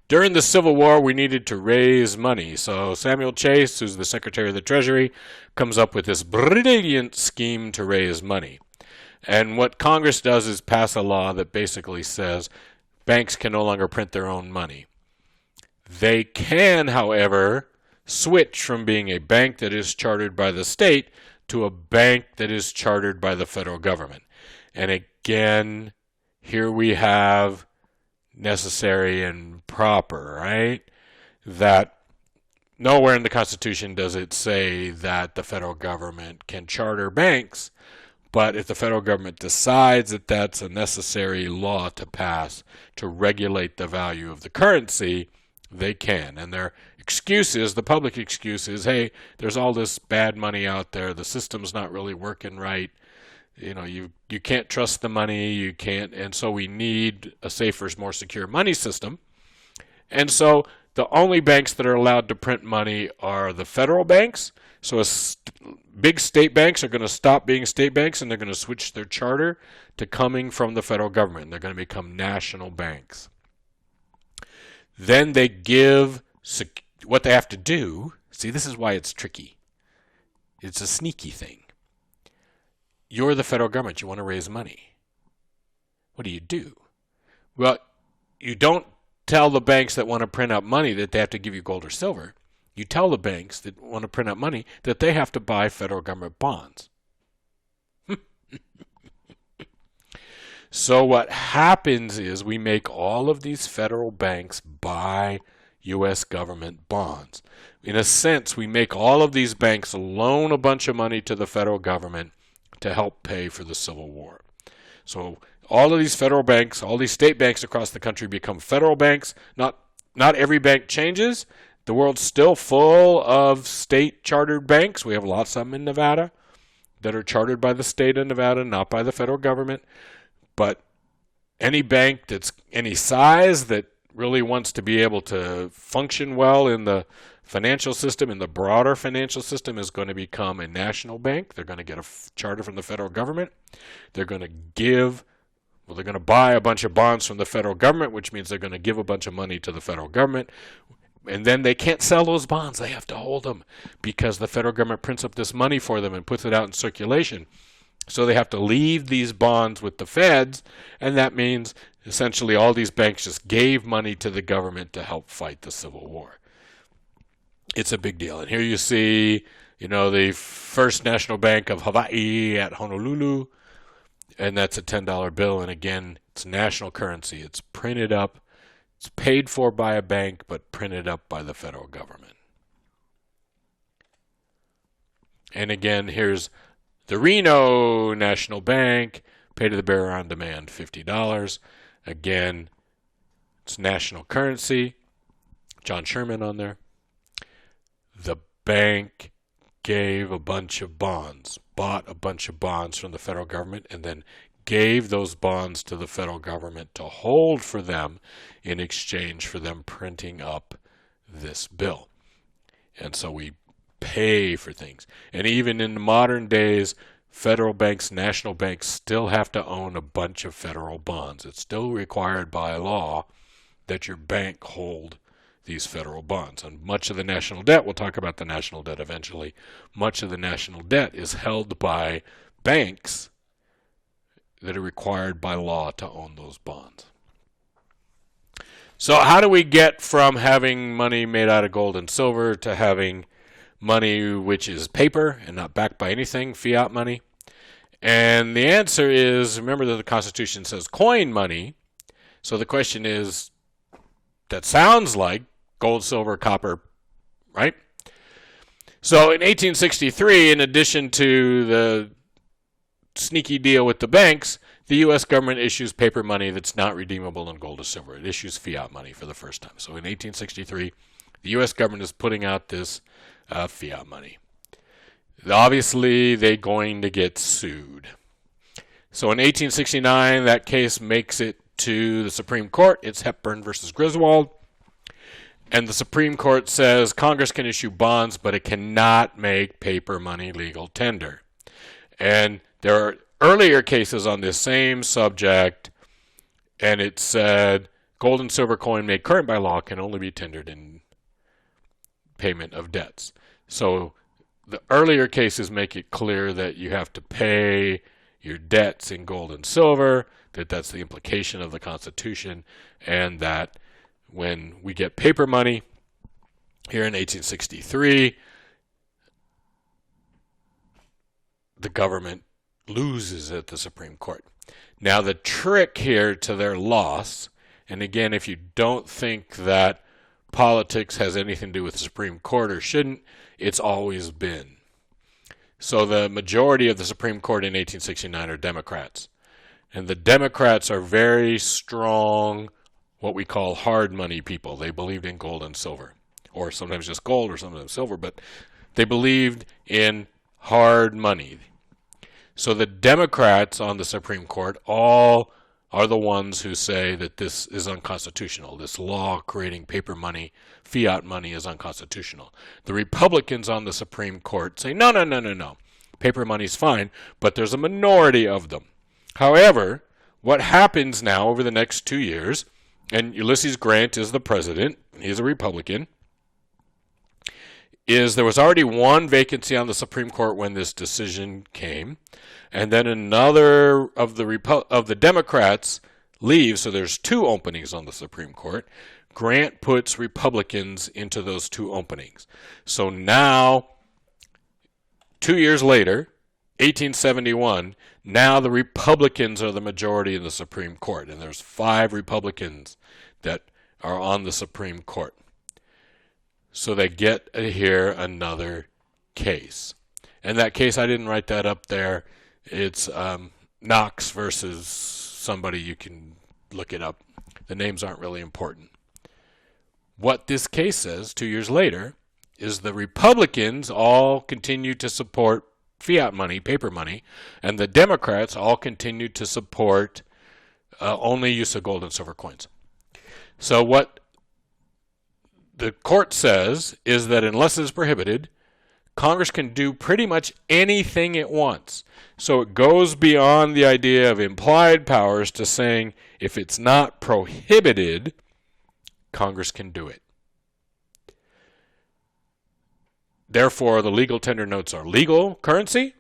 During the Civil War, we needed to raise money. So Samuel Chase, who's the Secretary of the Treasury, comes up with this brilliant scheme to raise money. And what Congress does is pass a law that basically says banks can no longer print their own money. They can, however, switch from being a bank that is chartered by the state to a bank that is chartered by the federal government. And again, here we have necessary and proper, right? That nowhere in the Constitution does it say that the federal government can charter banks, but if the federal government decides that that's a necessary law to pass to regulate the value of the currency, they can. And their excuse is, the public excuse is, hey, there's all this bad money out there, the system's not really working right, you can't trust the money, you can't, and so we need a safer, more secure money system. And so the only banks that are allowed to print money are the federal banks. So big state banks are going to stop being state banks, and they're going to switch their charter to coming from the federal government. They're going to become national banks. Then they give what they have to do. See, this is why it's tricky. It's a sneaky thing. You're the federal government. You want to raise money. What do? Well, you don't tell the banks that want to print out money that they have to give you gold or silver. You tell the banks that want to print out money that they have to buy federal government bonds. So what happens is we make all of these federal banks buy U.S. government bonds. In a sense, we make all of these banks loan a bunch of money to the federal government to help pay for the Civil War. So all of these federal banks, all these state banks across the country become federal banks. Not every bank changes. The world's still full of state chartered banks. We have lots of them in Nevada that are chartered by the state of Nevada, not by the federal government. But any bank that's any size that really wants to be able to function well in the financial system, in the broader financial system, is going to become a national bank. They're going to get a charter from the federal government. They're going to buy a bunch of bonds from the federal government, which means they're going to give a bunch of money to the federal government. And then they can't sell those bonds. They have to hold them because the federal government prints up this money for them and puts it out in circulation. So they have to leave these bonds with the feds, and that means essentially all these banks just gave money to the government to help fight the Civil War. It's a big deal. And here you see, the First National Bank of Hawaii at Honolulu, and that's a $10 bill. And again, it's national currency. It's printed up. It's paid for by a bank, but printed up by the federal government. And again, here's the Reno National Bank, pay to the bearer on demand, $50. Again, it's national currency. John Sherman on there. The bank gave a bunch of bonds, bought a bunch of bonds from the federal government, and then gave those bonds to the federal government to hold for them in exchange for them printing up this bill. And so we pay for things. And even in the modern days, federal banks, national banks still have to own a bunch of federal bonds. It's still required by law that your bank hold these federal bonds. And much of the national debt, we'll talk about the national debt eventually, much of the national debt is held by banks that are required by law to own those bonds. So how do we get from having money made out of gold and silver to having money which is paper and not backed by anything, fiat money? And the answer is, remember that the Constitution says coin money. So the question is, that sounds like gold, silver, copper, right? So in 1863, in addition to the sneaky deal with the banks, the U.S. government issues paper money that's not redeemable in gold or silver. It issues fiat money for the first time. So in 1863, the U.S. government is putting out this fiat money. Obviously, they're going to get sued. So in 1869, that case makes it to the Supreme Court. It's Hepburn versus Griswold. And the Supreme Court says Congress can issue bonds, but it cannot make paper money legal tender. And there are earlier cases on this same subject, and it said Gold and silver coin made current by law can only be tendered in payment of debts. So the earlier cases make it clear that you have to pay your debts in gold and silver, that's the implication of the Constitution, and that when we get paper money here in 1863, the government loses at the Supreme Court. Now the trick here to their loss, and again, if you don't think that politics has anything to do with the Supreme Court or shouldn't, it's always been. So the majority of the Supreme Court in 1869 are Democrats. And the Democrats are very strong, what we call hard money people. They believed in gold and silver, or sometimes just gold or sometimes silver, but they believed in hard money. So the Democrats on the Supreme Court all are the ones who say that this is unconstitutional. This law creating paper money, fiat money, is unconstitutional. The Republicans on the Supreme Court say, no. Paper money's fine, but there's a minority of them. However, what happens now over the next 2 years, and Ulysses Grant is the president, he's a Republican, is there was already one vacancy on the Supreme Court when this decision came, and then another of the Democrats leaves, so there's 2 openings on the Supreme Court. Grant puts Republicans into those 2 openings. So now, 2 years later, 1871, now the Republicans are the majority in the Supreme Court, and there's 5 Republicans that are on the Supreme Court. So they get here another case. And that case, I didn't write that up there. It's Knox versus somebody. You can look it up. The names aren't really important. What this case says 2 years later is the Republicans all continue to support fiat money, paper money, and the Democrats all continue to support only use of gold and silver coins. So what the court says is that unless it's prohibited, Congress can do pretty much anything it wants. So it goes beyond the idea of implied powers to saying if it's not prohibited, Congress can do it. Therefore, the legal tender notes are legal currency,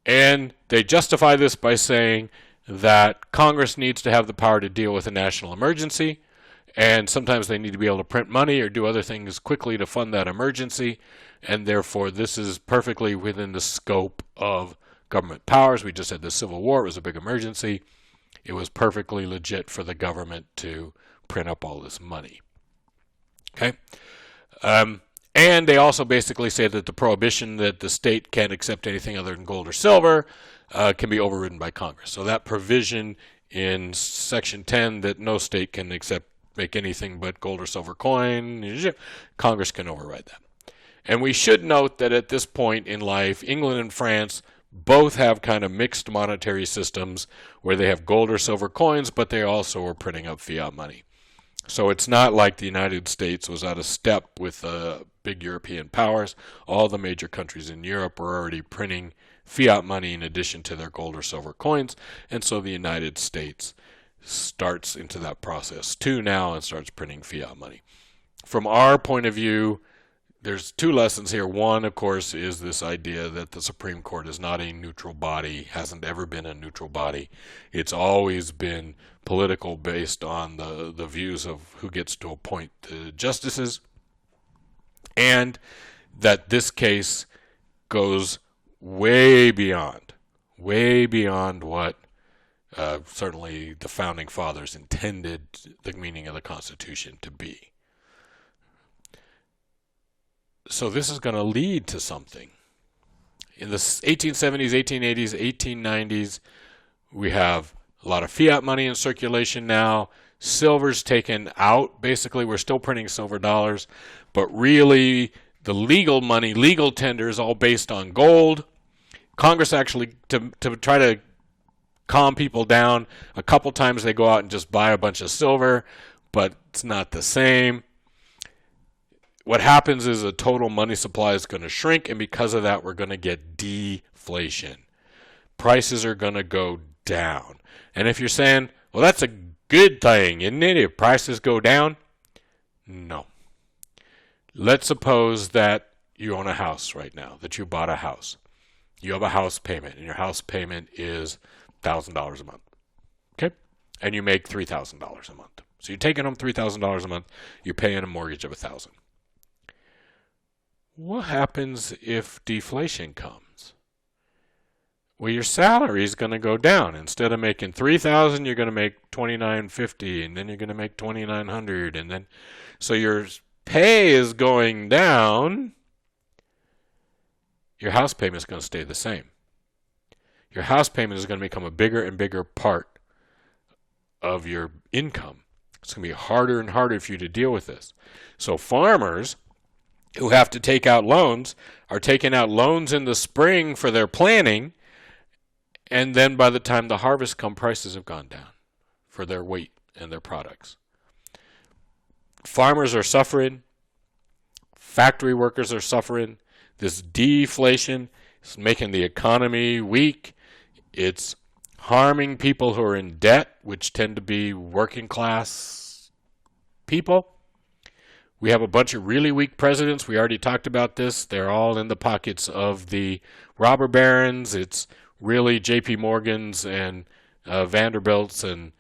and they justify this by saying that Congress needs to have the power to deal with a national emergency, and sometimes they need to be able to print money or do other things quickly to fund that emergency, and therefore this is perfectly within the scope of government powers. We just had the Civil War. It was a big emergency. It was perfectly legit for the government to print up all this money. Okay? And they also basically say that the prohibition that the state can't accept anything other than gold or silver can be overridden by Congress. So that provision in Section 10 that no state can make anything but gold or silver coin, Congress can override that. And we should note that at this point in life, England and France both have kind of mixed monetary systems where they have gold or silver coins, but they also are printing up fiat money. So it's not like the United States was out of step with big European powers. All the major countries in Europe were already printing fiat money in addition to their gold or silver coins, and so the United States starts into that process too now and starts printing fiat money. From our point of view, there's 2 lessons here. One, of course, is this idea that the Supreme Court is not a neutral body, hasn't ever been a neutral body. It's always been political based on the views of who gets to appoint the justices, and that this case goes way beyond what certainly the Founding Fathers intended the meaning of the Constitution to be. So this is going to lead to something. In the 1870s, 1880s, 1890s, we have a lot of fiat money in circulation now. Silver's taken out. Basically, we're still printing silver dollars, but really the legal money, legal tender is all based on gold. Congress actually, to try to calm people down, a couple times they go out and just buy a bunch of silver, but it's not the same. What happens is the total money supply is going to shrink, and because of that, we're going to get deflation. Prices are going to go down. And if you're saying, well, that's a good thing, isn't it, if prices go down? No. Let's suppose that you own a house right now, that you bought a house. You have a house payment, and your house payment is $1,000 a month. Okay? And you make $3,000 a month. So you're taking home $3,000 a month. You're paying a mortgage of $1,000. What happens if deflation comes? Well, your salary is going to go down. Instead of making $3,000, you're going to make $2,950, and then you're going to make $2,900, and then so your pay is going down. Your house payment is going to stay the same. Your house payment is going to become a bigger and bigger part of your income. It's going to be harder and harder for you to deal with this. So farmers who have to take out loans are taking out loans in the spring for their planting, and then by the time the harvest comes, prices have gone down for their wheat and their products. Farmers are suffering. Factory workers are suffering. This deflation is making the economy weak. It's harming people who are in debt, which tend to be working class people. We have a bunch of really weak presidents. We already talked about this. They're all in the pockets of the robber barons. It's really J.P. Morgans and Vanderbilts and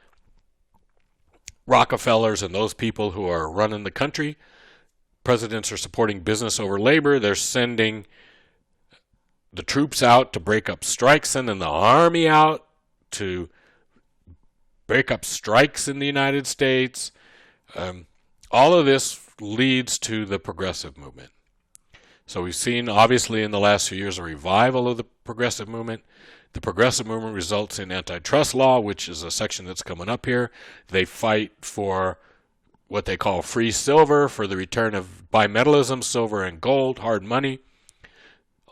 Rockefellers and those people who are running the country. Presidents are supporting business over labor. They're sending the troops out to break up strikes, sending the army out to break up strikes in the United States. All of this leads to the progressive movement. So we've seen, obviously, in the last few years, a revival of the progressive movement. The progressive movement results in antitrust law, which is a section that's coming up here. They fight for what they call free silver, for the return of bimetallism, silver and gold, hard money.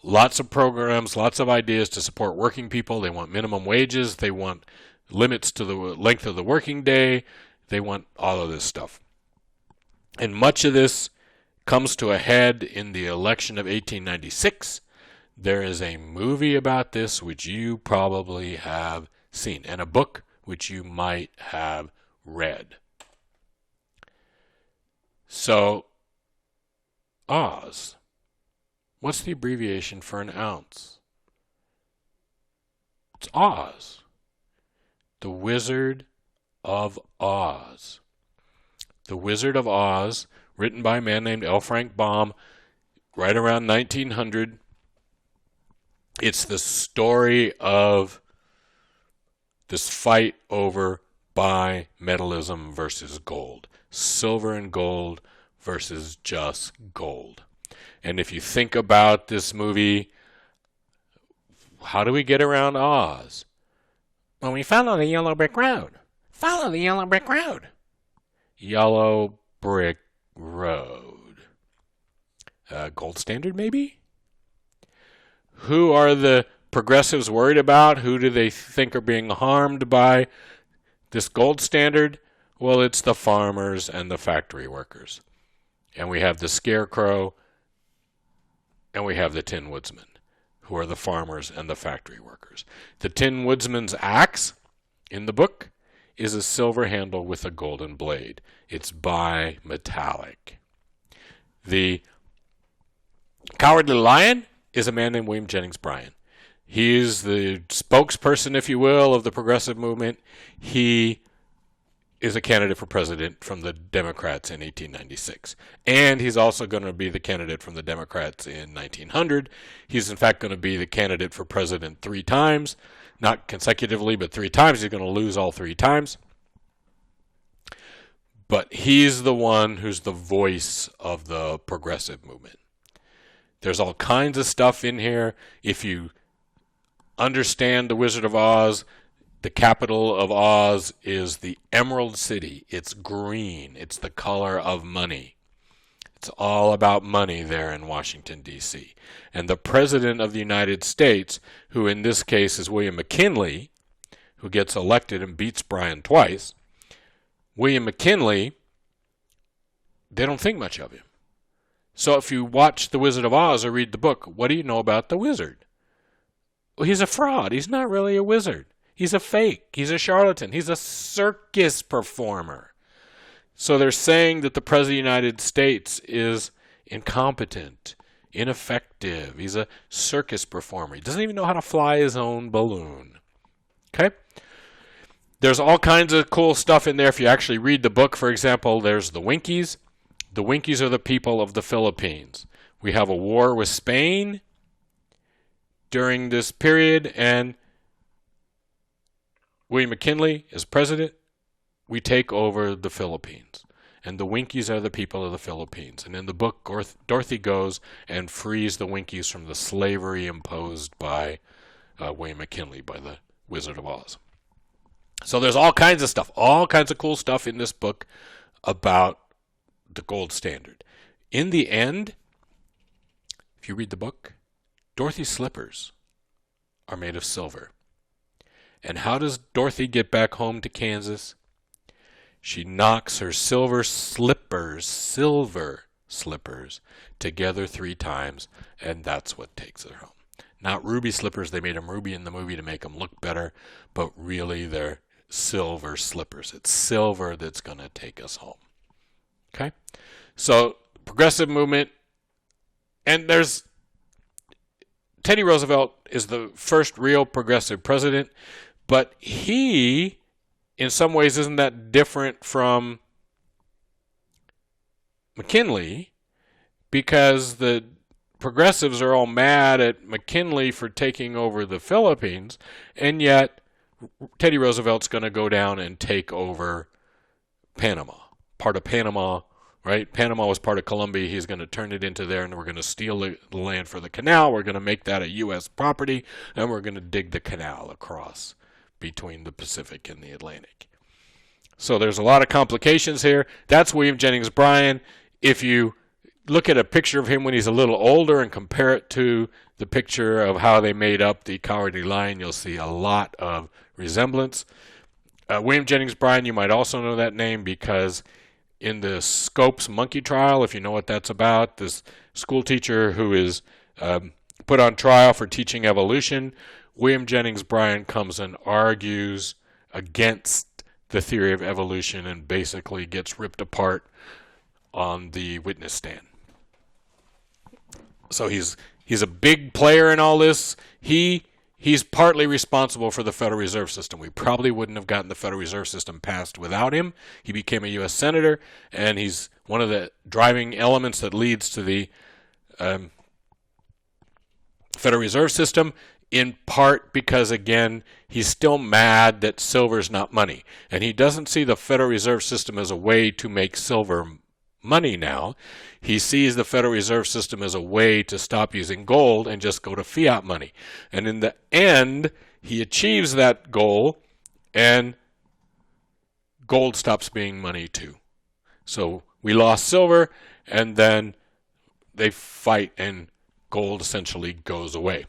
Lots of programs, lots of ideas to support working people. They want minimum wages. They want limits to the length of the working day. They want all of this stuff. And much of this comes to a head in the election of 1896. There is a movie about this which you probably have seen, and a book which you might have read. So, Oz. What's the abbreviation for an ounce? It's Oz. The Wizard of Oz. The Wizard of Oz, written by a man named L. Frank Baum, right around 1900. It's the story of this fight over bimetallism versus gold. Silver and gold versus just gold. And if you think about this movie, how do we get around Oz? Well, we follow the yellow brick road. Follow the yellow brick road. Yellow brick road. Gold standard, maybe? Who are the progressives worried about? Who do they think are being harmed by this gold standard? Well, it's the farmers and the factory workers. And we have the scarecrow, and we have the Tin Woodsman, who are the farmers and the factory workers. The Tin Woodsman's axe in the book is a silver handle with a golden blade. It's bimetallic. The Cowardly Lion is a man named William Jennings Bryan. He's the spokesperson, if you will, of the progressive movement. He is a candidate for president from the Democrats in 1896. And he's also going to be the candidate from the Democrats in 1900. He's, in fact, going to be the candidate for president 3 times. Not consecutively, but 3 times. He's going to lose all 3 times. But he's the one who's the voice of the progressive movement. There's all kinds of stuff in here. If you understand The Wizard of Oz, the capital of Oz is the Emerald City. It's green. It's the color of money. It's all about money there in Washington, D.C. And the President of the United States, who in this case is William McKinley, who gets elected and beats Bryan twice, William McKinley, they don't think much of him. So if you watch The Wizard of Oz or read the book, what do you know about the wizard? Well, he's a fraud. He's not really a wizard. He's a fake. He's a charlatan. He's a circus performer. So they're saying that the President of the United States is incompetent, ineffective. He's a circus performer. He doesn't even know how to fly his own balloon. Okay? There's all kinds of cool stuff in there. If you actually read the book, for example, there's the Winkies. The Winkies are the people of the Philippines. We have a war with Spain during this period, and William McKinley is president. We take over the Philippines. And the Winkies are the people of the Philippines. And in the book, Dorothy goes and frees the Winkies from the slavery imposed by William McKinley, by the Wizard of Oz. So there's all kinds of stuff, all kinds of cool stuff in this book about the gold standard. In the end, if you read the book, Dorothy's slippers are made of silver. And how does Dorothy get back home to Kansas? She knocks her silver slippers together 3 times, and that's what takes her home. Not ruby slippers. They made them ruby in the movie to make them look better, but really they're silver slippers. It's silver that's going to take us home. Okay? So, progressive movement, and there's Teddy Roosevelt is the first real progressive president, but he, in some ways, isn't that different from McKinley, because the progressives are all mad at McKinley for taking over the Philippines, and yet Teddy Roosevelt's going to go down and take over Panama, part of Panama, right? Panama was part of Colombia. He's going to turn it into there, and we're going to steal the land for the canal. We're going to make that a U.S. property, and we're going to dig the canal across between the Pacific and the Atlantic. So there's a lot of complications here. That's William Jennings Bryan. If you look at a picture of him when he's a little older and compare it to the picture of how they made up the Cowardly Lion, you'll see a lot of resemblance. William Jennings Bryan, you might also know that name because in the Scopes monkey trial, if you know what that's about, this school teacher who is put on trial for teaching evolution, William Jennings Bryan comes and argues against the theory of evolution and basically gets ripped apart on the witness stand. So he's a big player in all this. He's partly responsible for the Federal Reserve System. We probably wouldn't have gotten the Federal Reserve System passed without him. He became a U.S. Senator, and he's one of the driving elements that leads to the Federal Reserve System, in part because, again, he's still mad that silver's not money. And he doesn't see the Federal Reserve System as a way to make silver money now. He sees the Federal Reserve System as a way to stop using gold and just go to fiat money. And in the end, he achieves that goal, and gold stops being money too. So we lost silver, and then they fight, and gold essentially goes away.